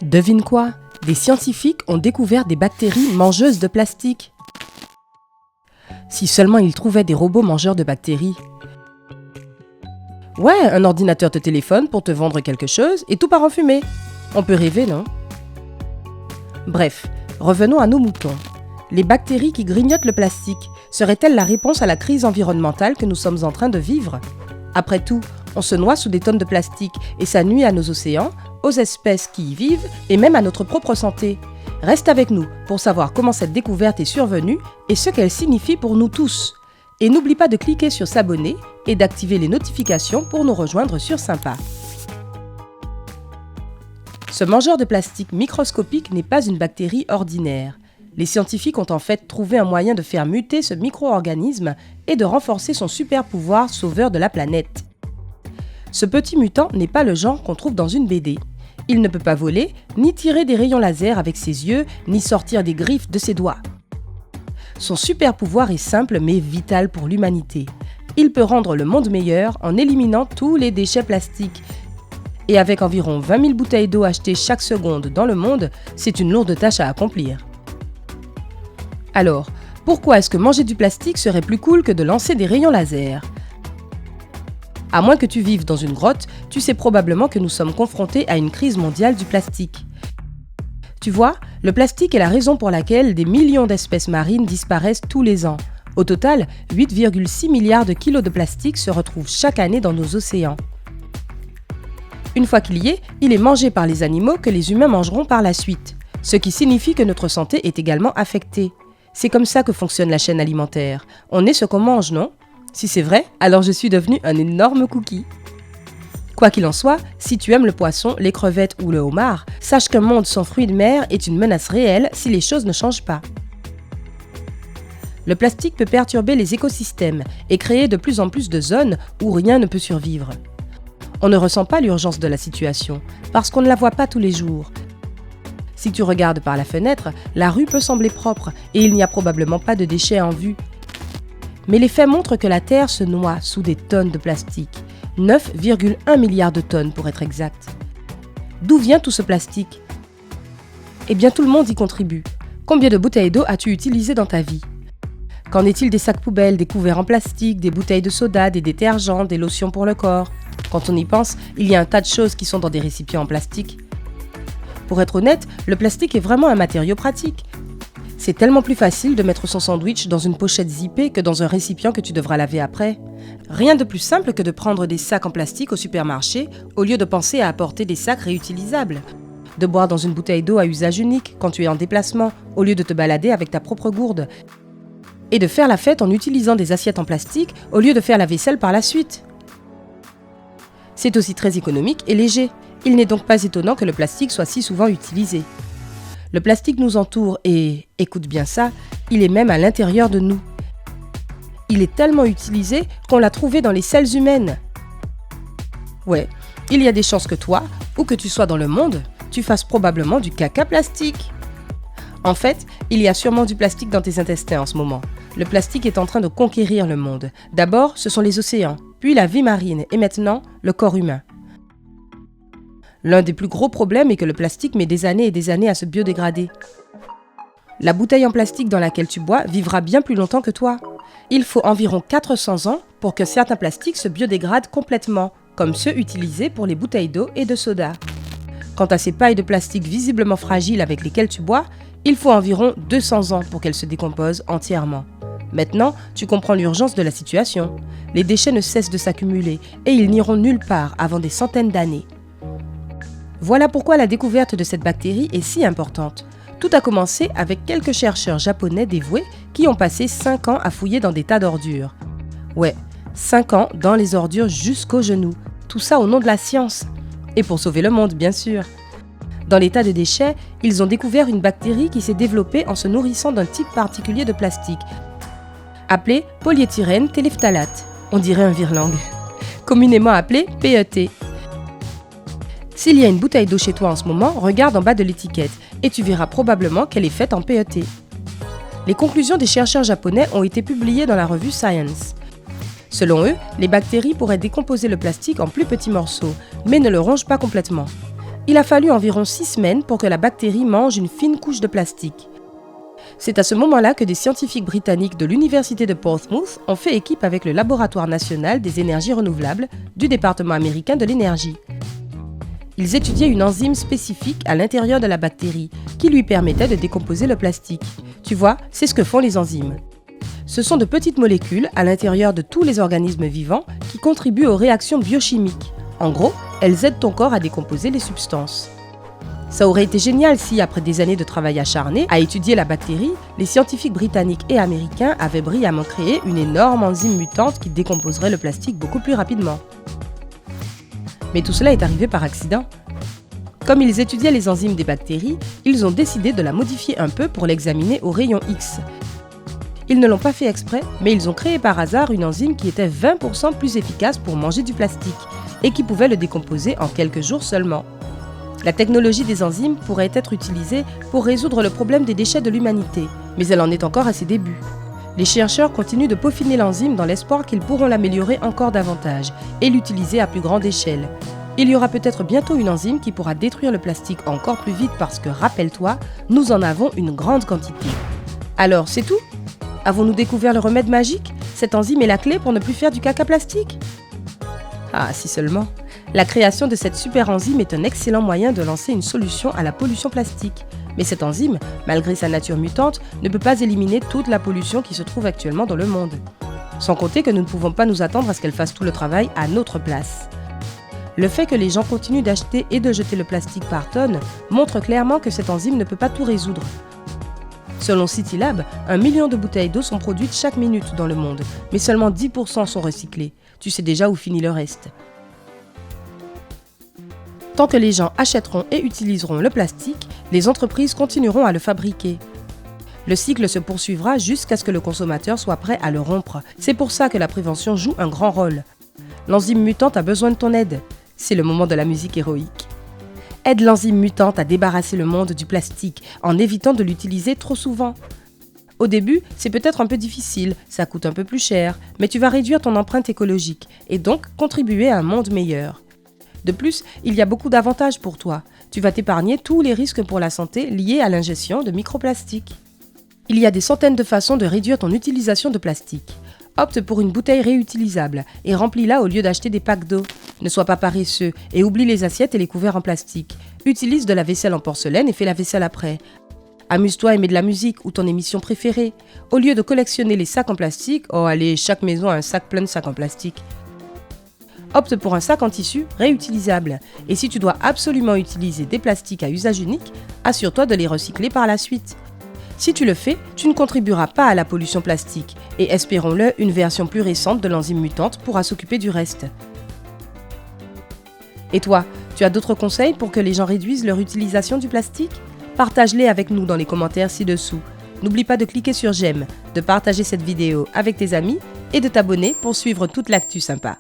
Devine quoi? Des scientifiques ont découvert des bactéries mangeuses de plastique. Si seulement ils trouvaient des robots mangeurs de bactéries. Ouais, un ordinateur te téléphone pour te vendre quelque chose et tout part en fumée. On peut rêver, non? Bref, revenons à nos moutons. Les bactéries qui grignotent le plastique seraient-elles la réponse à la crise environnementale que nous sommes en train de vivre? Après tout, on se noie sous des tonnes de plastique et ça nuit à nos océans, aux espèces qui y vivent et même à notre propre santé. Reste avec nous pour savoir comment cette découverte est survenue et ce qu'elle signifie pour nous tous. Et n'oublie pas de cliquer sur s'abonner et d'activer les notifications pour nous rejoindre sur Sympa. Ce mangeur de plastique microscopique n'est pas une bactérie ordinaire. Les scientifiques ont en fait trouvé un moyen de faire muter ce micro-organisme et de renforcer son super pouvoir sauveur de la planète. Ce petit mutant n'est pas le genre qu'on trouve dans une BD. Il ne peut pas voler, ni tirer des rayons laser avec ses yeux, ni sortir des griffes de ses doigts. Son super pouvoir est simple mais vital pour l'humanité. Il peut rendre le monde meilleur en éliminant tous les déchets plastiques. Et avec environ 20 000 bouteilles d'eau achetées chaque seconde dans le monde, c'est une lourde tâche à accomplir. Alors, pourquoi est-ce que manger du plastique serait plus cool que de lancer des rayons laser? À moins que tu vives dans une grotte, tu sais probablement que nous sommes confrontés à une crise mondiale du plastique. Tu vois, le plastique est la raison pour laquelle des millions d'espèces marines disparaissent tous les ans. Au total, 8,6 milliards de kilos de plastique se retrouvent chaque année dans nos océans. Une fois qu'il y est, il est mangé par les animaux que les humains mangeront par la suite, ce qui signifie que notre santé est également affectée. C'est comme ça que fonctionne la chaîne alimentaire. On est ce qu'on mange, non? Si c'est vrai, alors je suis devenu un énorme cookie. Quoi qu'il en soit, si tu aimes le poisson, les crevettes ou le homard, sache qu'un monde sans fruits de mer est une menace réelle si les choses ne changent pas. Le plastique peut perturber les écosystèmes et créer de plus en plus de zones où rien ne peut survivre. On ne ressent pas l'urgence de la situation, parce qu'on ne la voit pas tous les jours. Si tu regardes par la fenêtre, la rue peut sembler propre et il n'y a probablement pas de déchets en vue. Mais les faits montrent que la Terre se noie sous des tonnes de plastique. 9,1 milliards de tonnes pour être exact. D'où vient tout ce plastique? Eh bien tout le monde y contribue. Combien de bouteilles d'eau as-tu utilisées dans ta vie? Qu'en est-il des sacs poubelles, des couverts en plastique, des bouteilles de soda, des détergents, des lotions pour le corps? Quand on y pense, il y a un tas de choses qui sont dans des récipients en plastique. Pour être honnête, le plastique est vraiment un matériau pratique. C'est tellement plus facile de mettre son sandwich dans une pochette zippée que dans un récipient que tu devras laver après. Rien de plus simple que de prendre des sacs en plastique au supermarché au lieu de penser à apporter des sacs réutilisables. De boire dans une bouteille d'eau à usage unique quand tu es en déplacement au lieu de te balader avec ta propre gourde. Et de faire la fête en utilisant des assiettes en plastique au lieu de faire la vaisselle par la suite. C'est aussi très économique et léger. Il n'est donc pas étonnant que le plastique soit si souvent utilisé. Le plastique nous entoure et, écoute bien ça, il est même à l'intérieur de nous. Il est tellement utilisé qu'on l'a trouvé dans les selles humaines. Ouais, il y a des chances que toi, où que tu sois dans le monde, tu fasses probablement du caca plastique. En fait, il y a sûrement du plastique dans tes intestins en ce moment. Le plastique est en train de conquérir le monde. D'abord, ce sont les océans, puis la vie marine et maintenant, le corps humain. L'un des plus gros problèmes est que le plastique met des années et des années à se biodégrader. La bouteille en plastique dans laquelle tu bois vivra bien plus longtemps que toi. Il faut environ 400 ans pour que certains plastiques se biodégradent complètement, comme ceux utilisés pour les bouteilles d'eau et de soda. Quant à ces pailles de plastique visiblement fragiles avec lesquelles tu bois, il faut environ 200 ans pour qu'elles se décomposent entièrement. Maintenant, tu comprends l'urgence de la situation. Les déchets ne cessent de s'accumuler et ils n'iront nulle part avant des centaines d'années. Voilà pourquoi la découverte de cette bactérie est si importante. Tout a commencé avec quelques chercheurs japonais dévoués qui ont passé 5 ans à fouiller dans des tas d'ordures. Ouais, 5 ans dans les ordures jusqu'aux genoux. Tout ça au nom de la science. Et pour sauver le monde, bien sûr. Dans les tas de déchets, ils ont découvert une bactérie qui s'est développée en se nourrissant d'un type particulier de plastique, appelé polyéthylène téréphtalate. On dirait un virelangue. Communément appelé PET. S'il y a une bouteille d'eau chez toi en ce moment, regarde en bas de l'étiquette et tu verras probablement qu'elle est faite en PET. Les conclusions des chercheurs japonais ont été publiées dans la revue Science. Selon eux, les bactéries pourraient décomposer le plastique en plus petits morceaux, mais ne le rongent pas complètement. Il a fallu environ 6 semaines pour que la bactérie mange une fine couche de plastique. C'est à ce moment-là que des scientifiques britanniques de l'université de Portsmouth ont fait équipe avec le Laboratoire national des énergies renouvelables du département américain de l'énergie. Ils étudiaient une enzyme spécifique à l'intérieur de la bactérie qui lui permettait de décomposer le plastique. Tu vois, c'est ce que font les enzymes. Ce sont de petites molécules à l'intérieur de tous les organismes vivants qui contribuent aux réactions biochimiques. En gros, elles aident ton corps à décomposer les substances. Ça aurait été génial si, après des années de travail acharné à étudier la bactérie, les scientifiques britanniques et américains avaient brillamment créé une énorme enzyme mutante qui décomposerait le plastique beaucoup plus rapidement. Mais tout cela est arrivé par accident. Comme ils étudiaient les enzymes des bactéries, ils ont décidé de la modifier un peu pour l'examiner au rayon X. Ils ne l'ont pas fait exprès, mais ils ont créé par hasard une enzyme qui était 20% plus efficace pour manger du plastique et qui pouvait le décomposer en quelques jours seulement. La technologie des enzymes pourrait être utilisée pour résoudre le problème des déchets de l'humanité, mais elle en est encore à ses débuts. Les chercheurs continuent de peaufiner l'enzyme dans l'espoir qu'ils pourront l'améliorer encore davantage et l'utiliser à plus grande échelle. Il y aura peut-être bientôt une enzyme qui pourra détruire le plastique encore plus vite parce que, rappelle-toi, nous en avons une grande quantité. Alors, c'est tout ? Avons-nous découvert le remède magique ? Cette enzyme est la clé pour ne plus faire du caca plastique ? Ah, si seulement. La création de cette super enzyme est un excellent moyen de lancer une solution à la pollution plastique. Mais cette enzyme, malgré sa nature mutante, ne peut pas éliminer toute la pollution qui se trouve actuellement dans le monde. Sans compter que nous ne pouvons pas nous attendre à ce qu'elle fasse tout le travail à notre place. Le fait que les gens continuent d'acheter et de jeter le plastique par tonnes montre clairement que cette enzyme ne peut pas tout résoudre. Selon Citylab, 1 million de bouteilles d'eau sont produites chaque minute dans le monde, mais seulement 10% sont recyclées. Tu sais déjà où finit le reste. Tant que les gens achèteront et utiliseront le plastique, les entreprises continueront à le fabriquer. Le cycle se poursuivra jusqu'à ce que le consommateur soit prêt à le rompre. C'est pour ça que la prévention joue un grand rôle. L'enzyme mutante a besoin de ton aide. C'est le moment de la musique héroïque. Aide l'enzyme mutante à débarrasser le monde du plastique en évitant de l'utiliser trop souvent. Au début, c'est peut-être un peu difficile, ça coûte un peu plus cher, mais tu vas réduire ton empreinte écologique et donc contribuer à un monde meilleur. De plus, il y a beaucoup d'avantages pour toi. Tu vas t'épargner tous les risques pour la santé liés à l'ingestion de microplastiques. Il y a des centaines de façons de réduire ton utilisation de plastique. Opte pour une bouteille réutilisable et remplis-la au lieu d'acheter des packs d'eau. Ne sois pas paresseux et oublie les assiettes et les couverts en plastique. Utilise de la vaisselle en porcelaine et fais la vaisselle après. Amuse-toi et mets de la musique ou ton émission préférée. Au lieu de collectionner les sacs en plastique, oh allez, chaque maison a un sac plein de sacs en plastique. Opte pour un sac en tissu réutilisable. Et si tu dois absolument utiliser des plastiques à usage unique, assure-toi de les recycler par la suite. Si tu le fais, tu ne contribueras pas à la pollution plastique et espérons-le, une version plus récente de l'enzyme mutante pourra s'occuper du reste. Et toi, tu as d'autres conseils pour que les gens réduisent leur utilisation du plastique ? Partage-les avec nous dans les commentaires ci-dessous. N'oublie pas de cliquer sur j'aime, de partager cette vidéo avec tes amis et de t'abonner pour suivre toute l'actu sympa.